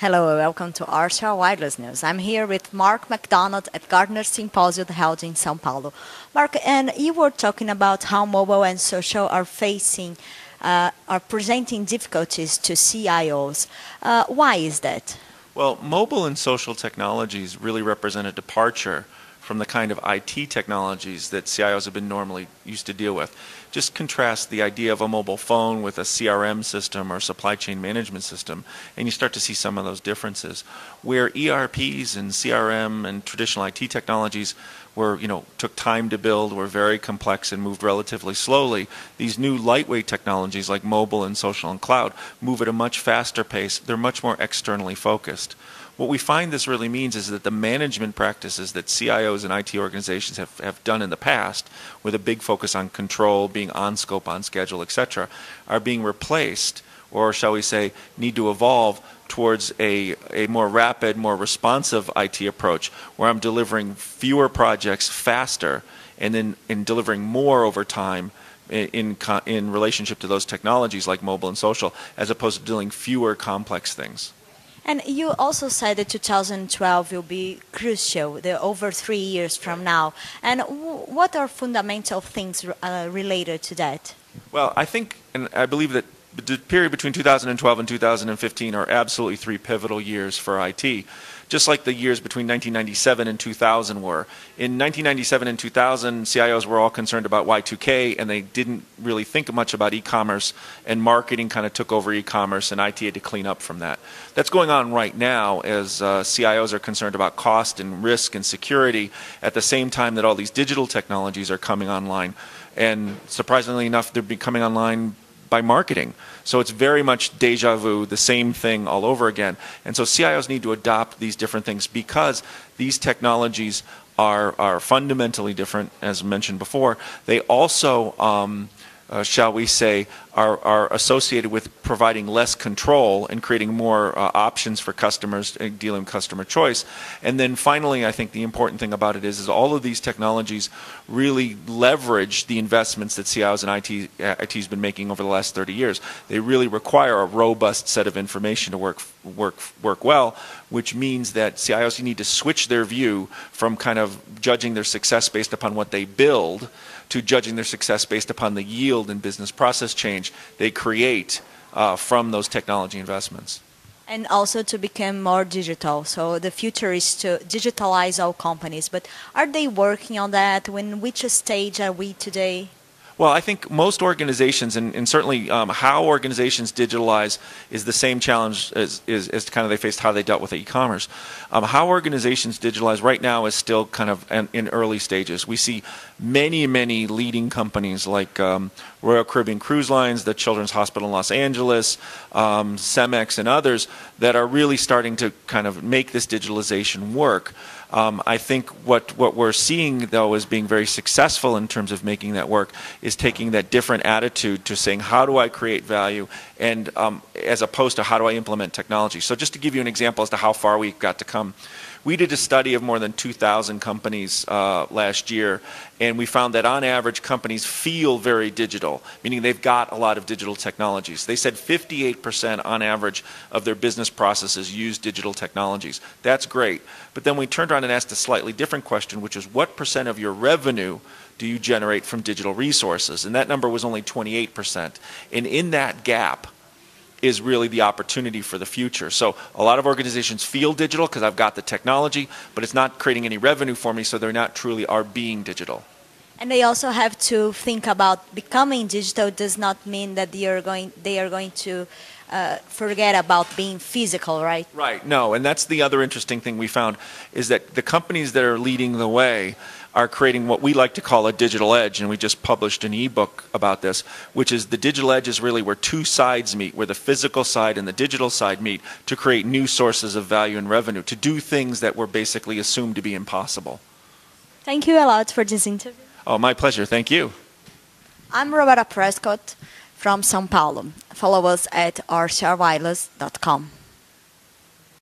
Hello and welcome to RCR Wireless News. I'm here with Mark McDonald at Gartner Symposium held in São Paulo. Mark, and you were talking about how mobile and social are presenting difficulties to CIOs. Why is that? Well, mobile and social technologies really represent a departure from the kind of IT technologies that CIOs have been normally used to deal with. Just contrast the idea of a mobile phone with a CRM system or supply chain management system, and you start to see some of those differences. Where ERPs and CRM and traditional IT technologies took time to build, were very complex and moved relatively slowly, these new lightweight technologies like mobile and social and cloud move at a much faster pace. They're much more externally focused. What we find this really means is that the management practices that CIOs and IT organizations have done in the past, with a big focus on control, being on scope, on schedule, etc., are being replaced, or shall we say, need to evolve towards a more rapid, more responsive IT approach, where I'm delivering fewer projects faster and then delivering more over time in relationship to those technologies like mobile and social, as opposed to doing fewer complex things. And you also said that 2012 will be crucial, over 3 years from now. And what are fundamental things related to that? Well, I think, and I believe that the period between 2012 and 2015 are absolutely 3 pivotal years for IT, just like the years between 1997 and 2000 were. In 1997 and 2000, CIOs were all concerned about Y2K, and they didn't really think much about e-commerce, and marketing kind of took over e-commerce, and IT had to clean up from that. That's going on right now as CIOs are concerned about cost and risk and security at the same time that all these digital technologies are coming online. And surprisingly enough, they're coming online by marketing. So it's very much deja vu, the same thing all over again. And so CIOs need to adopt these different things because these technologies are fundamentally different, as mentioned before. They also, shall we say, are associated with providing less control and creating more options for customers, dealing with customer choice. And then finally, I think the important thing about it is all of these technologies really leverage the investments that CIOs and IT has been making over the last 30 years. They really require a robust set of information to work well, which means that CIOs need to switch their view from kind of judging their success based upon what they build to judging their success based upon the yield and business process change they create from those technology investments. And also to become more digital. So the future is to digitalize all companies. But are they working on that? Which stage are we today? Well, I think most organizations, and certainly how organizations digitalize is the same challenge as kind of they faced how they dealt with e-commerce. How organizations digitalize right now is still kind of in early stages. We see many leading companies like Royal Caribbean Cruise Lines, the Children's Hospital in Los Angeles, Cemex, and others that are really starting to kind of make this digitalization work. I think what we're seeing, though, as being very successful in terms of making that work is taking that different attitude to saying, how do I create value, and as opposed to how do I implement technology. So just to give you an example as to how far we've got to come, we did a study of more than 2,000 companies last year, and we found that on average companies feel very digital, meaning they've got a lot of digital technologies. They said 58% on average of their business processes use digital technologies. That's great. But then we turned around and asked a slightly different question, which is what percent of your revenue do you generate from digital resources? And that number was only 28%. And in that gap is really the opportunity for the future. So a lot of organizations feel digital because I've got the technology, but it's not creating any revenue for me, so they're not truly are being digital. And they also have to think about becoming digital does not mean that they are going to forget about being physical, right? Right, no, and that's the other interesting thing we found is that the companies that are leading the way are creating what we like to call a digital edge, and we just published an ebook about this, which is the digital edge is really where two sides meet, where the physical side and the digital side meet to create new sources of value and revenue, to do things that were basically assumed to be impossible. Thank you a lot for this interview. Oh, my pleasure. Thank you. I'm Roberta Prescott from São Paulo. Follow us at rcrwireless.com.